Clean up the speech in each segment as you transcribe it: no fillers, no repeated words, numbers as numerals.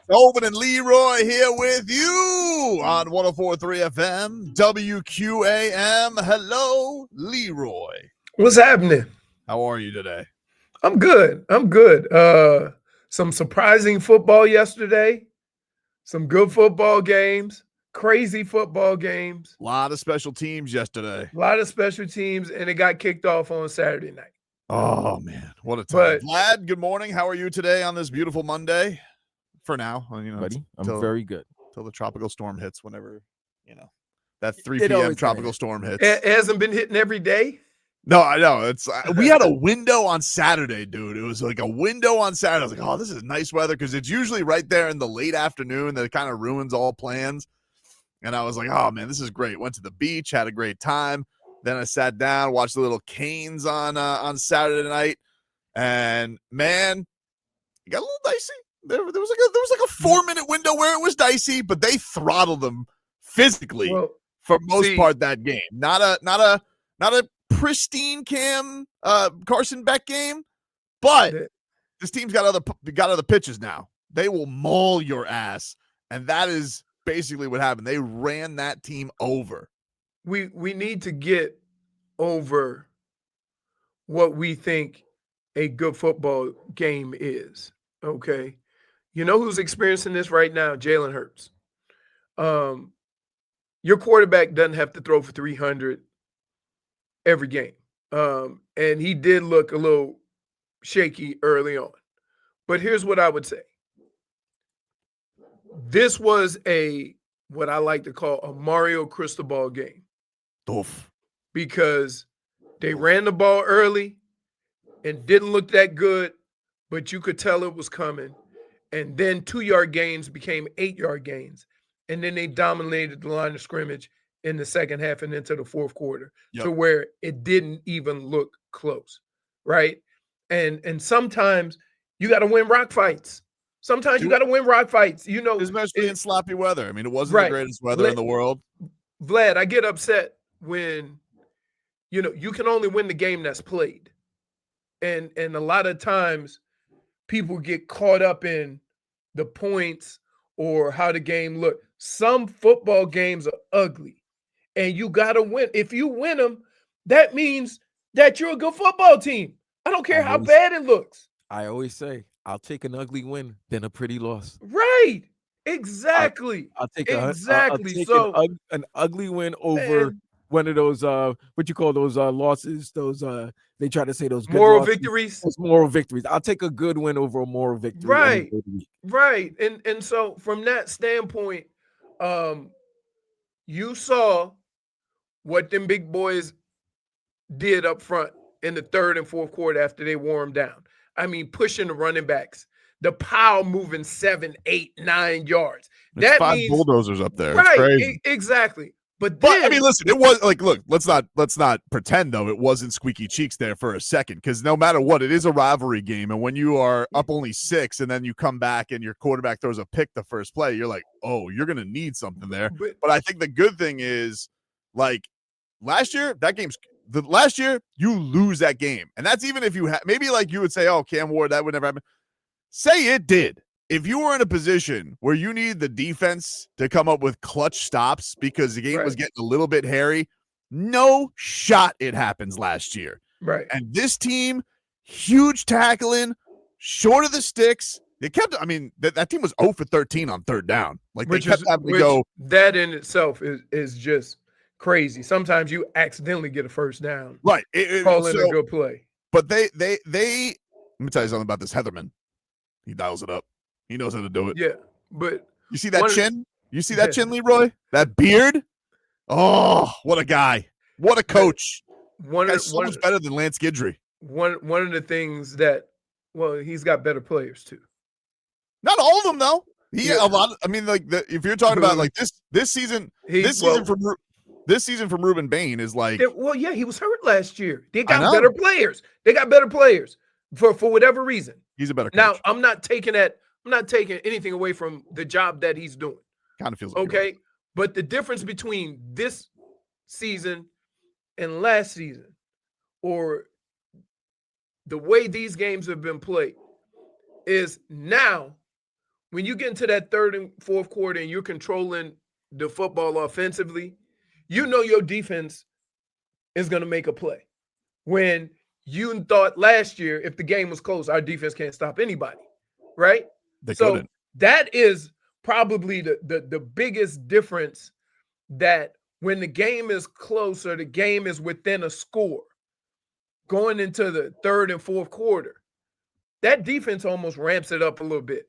Tobin and Leroy here with you on 104.3 FM, WQAM. Hello, Leroy. What's happening? How are you today? I'm good. Some surprising football yesterday. Some good football games. Crazy football games. A lot of special teams yesterday. A lot of special teams, and it got kicked off on Saturday night. Oh, man. What a time. Vlad, good morning. How are you today on this beautiful Monday? For now, buddy, I'm very good. Till the tropical storm hits whenever, that 3 p.m. tropical storm hits. It hasn't been hitting every day. No, I know. We had a window on Saturday, dude. It was like a window on Saturday. I was like, oh, this is nice weather because it's usually right there in the late afternoon that it kind of ruins all plans. And I was like, oh, man, this is great. Went to the beach, had a great time. Then I sat down, watched the little Canes on Saturday night. And, man, it got a little dicey. There was like a 4-minute window where it was dicey, but they throttled them physically for most part that game. Not a pristine Carson Beck game, but this team's got other pitches now. They will maul your ass, and that is basically what happened. They ran that team over. We need to get over what we think a good football game is. Okay. You know who's experiencing this right now? Jalen Hurts. Your quarterback doesn't have to throw for 300 every game. And he did look a little shaky early on. But here's what I would say. This was what I like to call a Mario Cristobal game. Oof. Because they ran the ball early and didn't look that good, but you could tell it was coming. And then 2-yard gains became 8-yard gains. And then they dominated the line of scrimmage in the second half and into the fourth quarter to where it didn't even look close, right? And sometimes you got to win rock fights. Sometimes you got to win rock fights. You know, especially in sloppy weather. I mean, it wasn't the greatest weather in the world. Vlad, I get upset when, you can only win the game that's played. And a lot of times people get caught up in the points or how the game look. Some football games are ugly, and you got to win. If you win them, that means that you're a good football team. I don't care how bad it looks. I always say, I'll take an ugly win than a pretty loss. Right. Exactly. I'll take an ugly win over one of those what you call those losses, those they try to say those good moral losses, victories. Those moral victories. I'll take a good win over a moral victory. Right. And so from that standpoint, you saw what them big boys did up front in the third and fourth quarter after they wore them down. I mean, pushing the running backs, the pile moving 7, 8, 9 yards. That 5 bulldozers up there. Right. It's crazy. Exactly. But I mean, listen, it was like, look, let's not pretend though it wasn't squeaky cheeks there for a second, because no matter what, it is a rivalry game, and when you are up only 6 and then you come back and your quarterback throws a pick the first play, you're like, oh, you're gonna need something there. But I think the good thing is, like last year you lose that game, and that's even if you maybe like you would say, oh, Cam Ward, that would never happen. Say it did. If you were in a position where you need the defense to come up with clutch stops because the game was getting a little bit hairy, no shot it happens last year. Right. And this team, huge tackling, short of the sticks. They kept, I mean, that team was 0 for 13 on third down. Like they kept having to go. That in itself is just crazy. Sometimes you accidentally get a first down. Right. Calling a good play. But they let me tell you something about this Heatherman. He dials it up. He knows how to do it. Yeah, but you see that chin? You see that chin, Leroy? That beard? Oh, what a guy! What a coach! Guy's so much better than Lance Guidry. One of the things that, he's got better players too. Not all of them though. A lot. I mean, like if you're talking about like this season from Ruben Bain is like. He was hurt last year. They got better players. They got better players for whatever reason. He's a better coach. Now I'm not taking anything away from the job that he's doing. Kind of feels like okay. Right. But the difference between this season and last season, or the way these games have been played, is now when you get into that third and fourth quarter and you're controlling the football offensively, you know your defense is going to make a play. When you thought last year, if the game was close, our defense can't stop anybody, right? They so couldn't. That is probably the biggest difference, that when the game is close or the game is within a score, going into the third and fourth quarter, that defense almost ramps it up a little bit.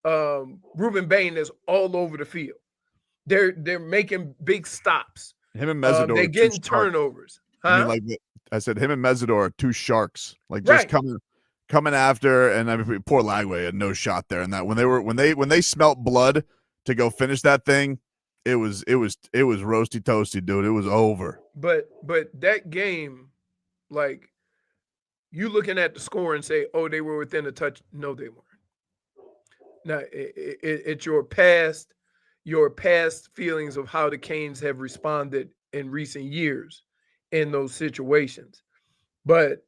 Ruben Bain is all over the field. They're making big stops. Him and Mesidor, they're getting turnovers. Huh? I mean, like I said, him and Mesidor are two sharks, like just coming after. And I mean, poor Lagway had no shot there. And that when they smelt blood to go finish that thing, it was roasty toasty, dude. It was over. But that game, like, you looking at the score and say, oh, they were within a touch. No, they weren't. Now, it's your past feelings of how the Canes have responded in recent years in those situations. But,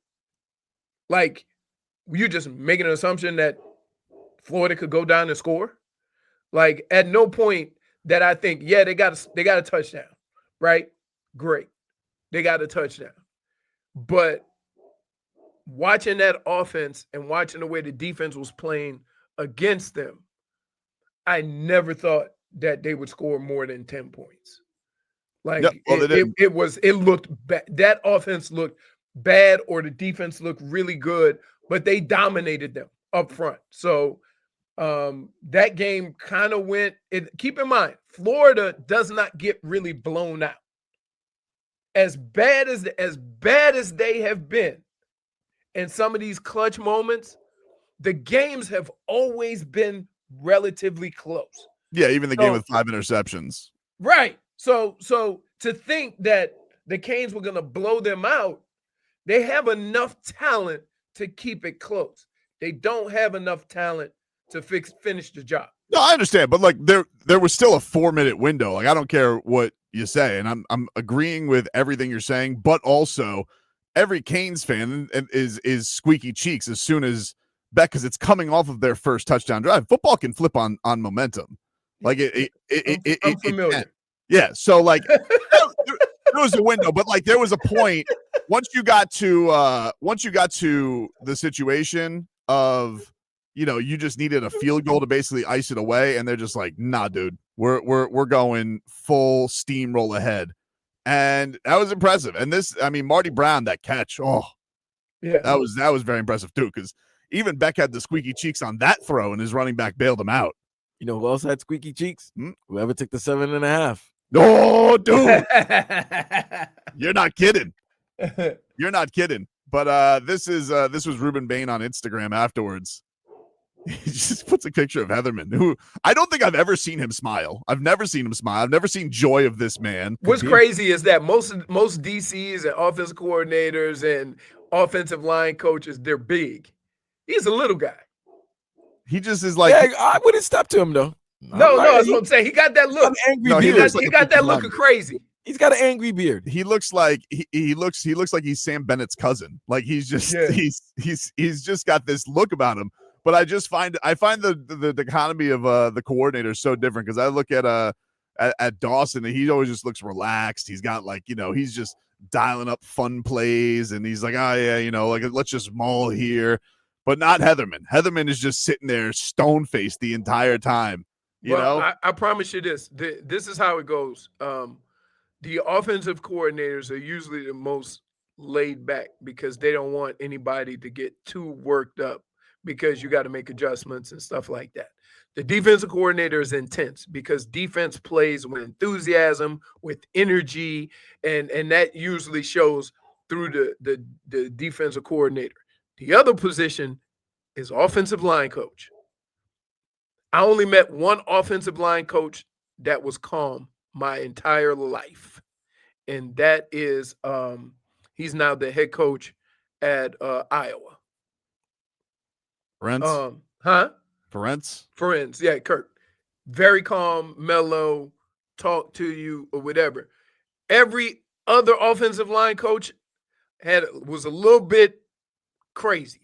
like, you just making an assumption that Florida could go down and score? Like, at no point that I think, yeah, they got a touchdown, right? Great. They got a touchdown. But watching that offense and watching the way the defense was playing against them, I never thought that they would score more than 10 points. Like, it looked bad. That offense looked bad, or the defense looked really good, but they dominated them up front. So that game kind of went. Keep in mind, Florida does not get really blown out. As bad as they have been in some of these clutch moments, the games have always been relatively close. Yeah, even the game with 5 interceptions. Right. So to think that the Canes were going to blow them out, they have enough talent to keep it close. They don't have enough talent to finish the job. No, I understand, but like there was still a 4-minute window. Like, I don't care what you say, and I'm agreeing with everything you're saying, but also every Canes fan is squeaky cheeks as soon as Beck, because it's coming off of their first touchdown drive. Football can flip on momentum. Like I'm familiar. Yeah, so like there was a window, but like there was a point once you got to the situation of, you know, you just needed a field goal to basically ice it away, and they're just like, nah, dude, we're going full steamroll ahead. And that was impressive. And this, I mean, Marty Brown, that catch, that was very impressive too, because even Beck had the squeaky cheeks on that throw, and his running back bailed him out. You know who else had squeaky cheeks? Whoever took the 7.5. No, dude. You're not kidding. You're not kidding. But this was Ruben Bain on Instagram afterwards. He just puts a picture of Heatherman, who I don't think I've ever seen him smile. I've never seen him smile. I've never seen joy of this man. What's crazy is that most DCs and offensive coordinators and offensive line coaches, they're big. He's a little guy. He just is like, yeah, I wouldn't step to him though. No, that's what I'm saying. He got that look. He got that look of crazy. He's got an angry beard. He looks like he looks like he's Sam Bennett's cousin. Like he's just he's just got this look about him. But I find the dichotomy of the coordinators so different, because I look at Dawson, and he always just looks relaxed. He's got, like, you know, he's just dialing up fun plays, and he's like, oh yeah, you know, like, let's just maul here. But not Heatherman. Heatherman is just sitting there stone-faced the entire time. You know? I promise you this. This is how it goes. The offensive coordinators are usually the most laid back, because they don't want anybody to get too worked up, because you got to make adjustments and stuff like that. The defensive coordinator is intense, because defense plays with enthusiasm, with energy, and that usually shows through the defensive coordinator. The other position is offensive line coach. I only met one offensive line coach that was calm my entire life, and that is he's now the head coach at Iowa. Ferentz? Ferentz, yeah, Kirk. Very calm, mellow, talk to you or whatever. Every other offensive line coach was a little bit crazy,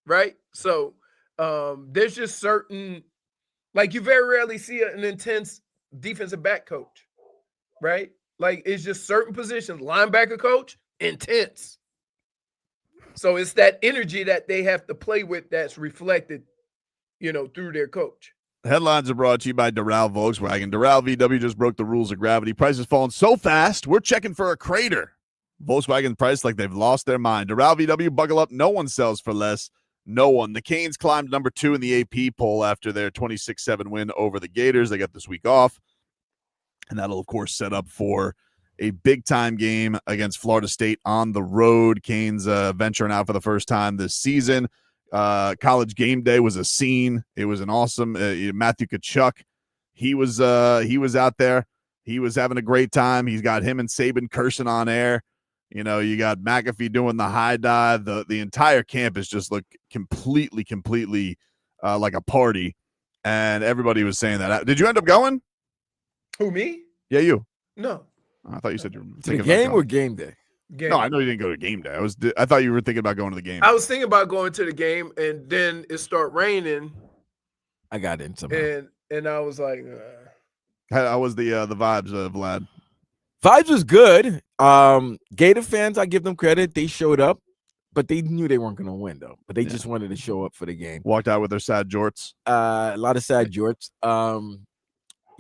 right? So there's just certain Like you very rarely see an intense defensive back coach, right? Like it's just certain positions. Linebacker coach, intense. So it's that energy that they have to play with that's reflected, through their coach. Headlines are brought to you by Doral Volkswagen. Doral VW just broke the rules of gravity. Prices falling so fast, we're checking for a crater. Volkswagen price like they've lost their mind. Doral VW, buckle up. No one sells for less. No one. The Canes climbed number 2 in the AP poll after their 26-7 win over the Gators. They got this week off, and that'll, of course, set up for a big-time game against Florida State on the road. Canes venturing out for the first time this season. College game day was a scene. It was an awesome Matthew Tkachuk. He was out there. He was having a great time. He's got him and Saban cursing on air. You got McAfee doing the high dive. The entire campus just looked completely like a party, and everybody was saying that. Did you end up going? Who, me? Yeah, you. No. I thought you said you were to the game or game day. Game. No, I know you didn't go to game day. I thought you were thinking about going to the game. I was thinking about going to the game, and then it started raining. I got in somehow. And I was like, How was the vibes, Vlad? Vibes was good. Gator fans, I give them credit. They showed up, but they knew they weren't going to win, though. But they just wanted to show up for the game. Walked out with their sad jorts. A lot of sad jorts.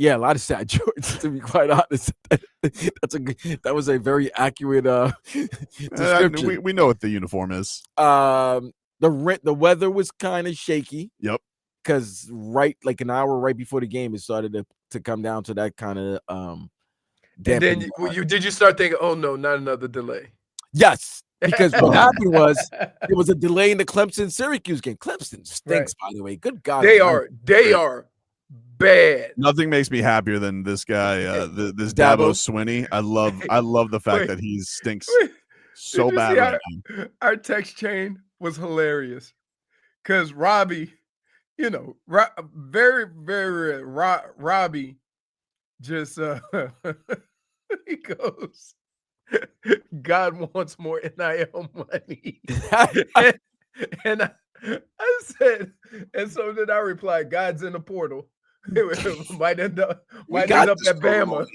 Yeah, a lot of sad jorts, to be quite honest. That was a very accurate description. We know what the uniform is. The weather was kind of shaky. Yep. Because like an hour right before the game, it started to come down to that kind of and then did you start thinking, oh no, not another delay? Yes, because what happened was there was a delay in the Clemson-Syracuse game. Clemson stinks, by the way. Good God, they are bad. Nothing makes me happier than this guy, this Dabo Swinney. I love the fact that he stinks so bad right now. Our text chain was hilarious because Robbie, very, very Robbie just he goes, God wants more NIL money. and I said, and so then I replied, God's in the portal. It might end up at Bama.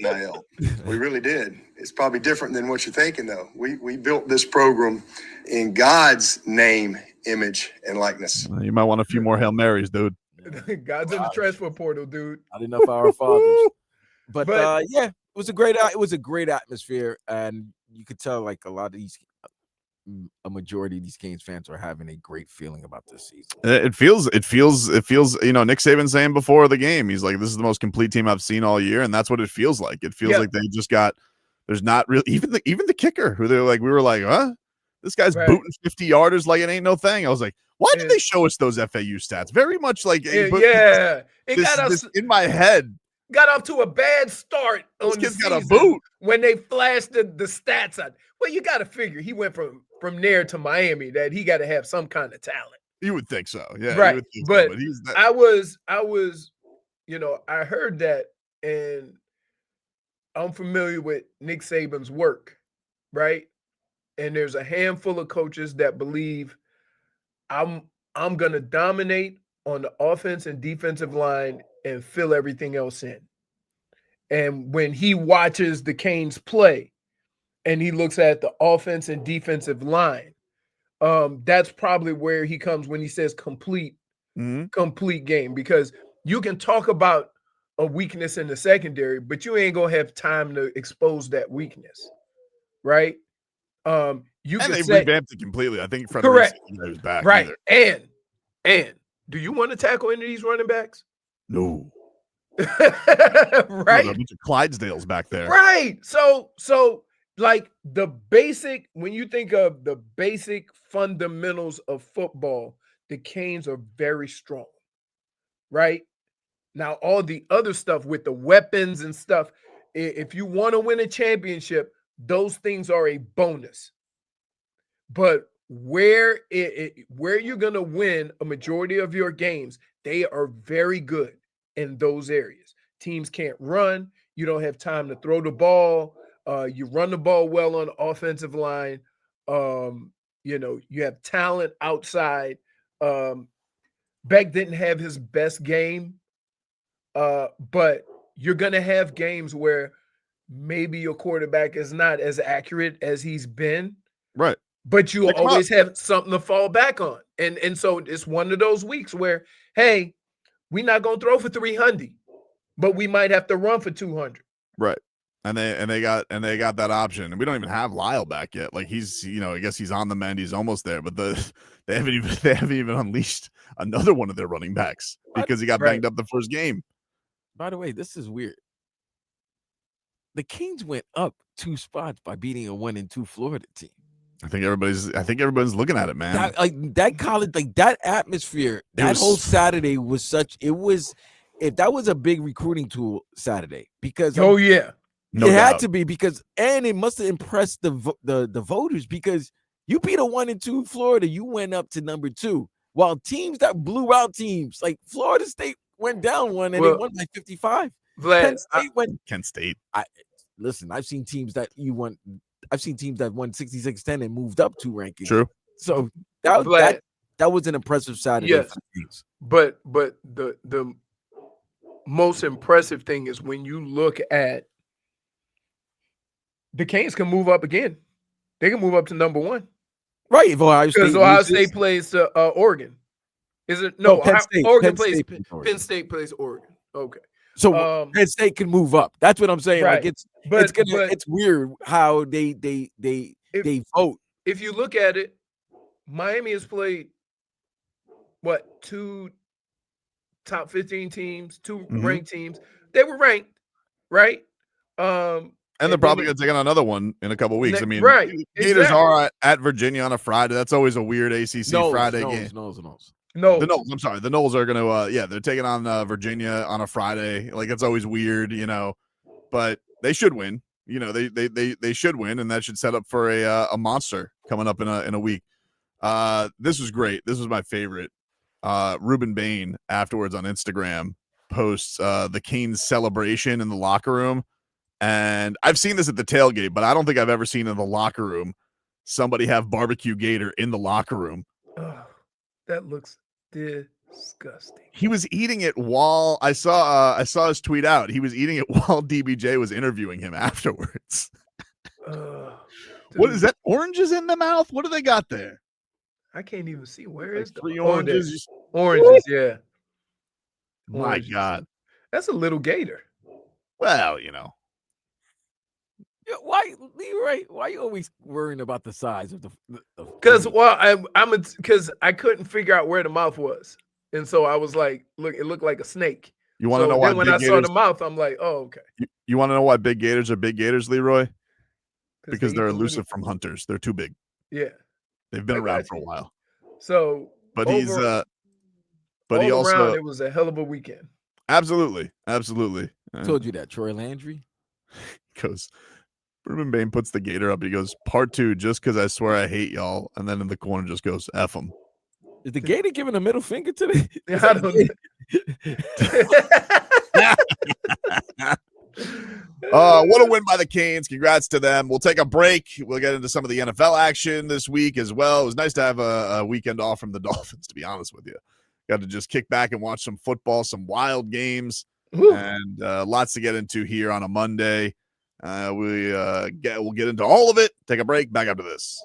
We really did. It's probably different than what you're thinking, though. We built this program in God's name, image, and likeness. You might want a few more Hail Marys, dude. God's in the transfer portal, dude. Not enough our fathers. But yeah, it was a great atmosphere, and you could tell like a majority of these Canes fans are having a great feeling about this season. It feels, Nick Saban saying before the game, he's like, this is the most complete team I've seen all year. And that's what it feels like. It feels like they just there's not really, even the kicker who we were like, huh? This guy's booting 50 yarders like it ain't no thing. I was like, why did they show us those FAU stats? Very much like, it got us in my head. Got off to a bad start on the season got a boot when they flashed the stats out. Well, you got to figure he went from there to Miami, that he got to have some kind of talent. You would think so, yeah. Right, but I was, I heard that, and I'm familiar with Nick Saban's work, right? And there's a handful of coaches that believe I'm gonna dominate on the offense and defensive line and fill everything else in. And when he watches the Canes play and he looks at the offense and defensive line, that's probably where he comes when he says complete game, because you can talk about a weakness in the secondary, but you ain't gonna have time to expose that weakness, right? They revamped it completely. I think correct. Was back, right? Either. And do you want to tackle any of these running backs? No. Right? A bunch of Clydesdales back there. Right. So like the basic, when you think of the basic fundamentals of football, the Canes are very strong. Right? Now, all the other stuff with the weapons and stuff, if you want to win a championship, those things are a bonus. But where you're going to win a majority of your games, they are very good in those areas. Teams can't run. You don't have time to throw the ball. You run the ball well on the offensive line. You have talent outside. Beck didn't have his best game But you're gonna have games where maybe your quarterback is not as accurate as he's been, Right. but you Pick 'em always have something to fall back on. And so it's one of those weeks where, hey, we're not gonna throw for 300, but we might have to run for 200. Right. And they got that option. And we don't even have Lyle back yet. Like he's, I guess he's on the mend. He's almost there, but they haven't even unleashed another one of their running backs because he got banged up the first game. By the way, this is weird. The Kings went up 2 spots by beating a 1-2 Florida team. I think everybody's looking at it, man. That college, that atmosphere, that whole Saturday was if that was a big recruiting tool Saturday, because yeah. No it doubt. had to be, because it must have impressed the voters, because you beat a 1-2 Florida, you went up to number 2, while teams that blew out teams like Florida State went down 1 and they won by 55. Vlad, Kent State. Listen, I've seen teams that won 66-10 and moved up 2 rankings. True. So that was an impressive Saturday. Yes. For the Kings. But the most impressive thing is when you look at the Canes can move up again. They can move up to number 1. Right. If Ohio State, because Ohio State plays Oregon. Is it? No, Penn State. Oregon plays Penn State plays Oregon. Okay. So Penn State can move up. That's what I'm saying. Right. Like it's weird how they vote. If you look at it, Miami has played 2 top 15 teams, 2 ranked teams. They were ranked, right? And they're probably going to take on another one in a couple of weeks. I mean, right. Gators are at Virginia on a Friday. That's always a weird ACC Friday game. No, the Noles. I'm sorry. The Noles are going to, they're taking on Virginia on a Friday. Like, it's always weird, but they should win. They should win, and that should set up for a monster coming up in a week. This was great. This was my favorite. Ruben Bain afterwards on Instagram posts the Canes celebration in the locker room. And I've seen this at the tailgate, but I don't think I've ever seen in the locker room somebody have barbecue gator in the locker room. Oh, that looks disgusting. He was eating it while I saw his tweet out. He was eating it while DBJ was interviewing him afterwards. What is that? Oranges in the mouth? What do they got there? I can't even see. Where is 3 oranges? Oranges, yeah. My God. That's a little gator. Well, Why, Leroy? Why are you always worrying about the size of the? Because because I couldn't figure out where the mouth was, and so I was like, look, it looked like a snake. You want to know why? Then when I saw the mouth, I'm like, oh, okay. You want to know why big gators are big gators, Leroy? Because they're elusive from hunters. They're too big. Yeah, they've been around for a while. So, but he also around, it was a hell of a weekend. Absolutely. I told you that. Troy Landry goes. Ruben Bain puts the gator up. He goes, part 2, just because I swear I hate y'all. And then in the corner just goes, F them. Is the gator giving a middle finger to the? What a win by the Canes. Congrats to them. We'll take a break. We'll get into some of the NFL action this week as well. It was nice to have a weekend off from the Dolphins, to be honest with you. Got to just kick back and watch some football, some wild games, and lots to get into here on a Monday. We'll get into all of it. Take a break. Back after this.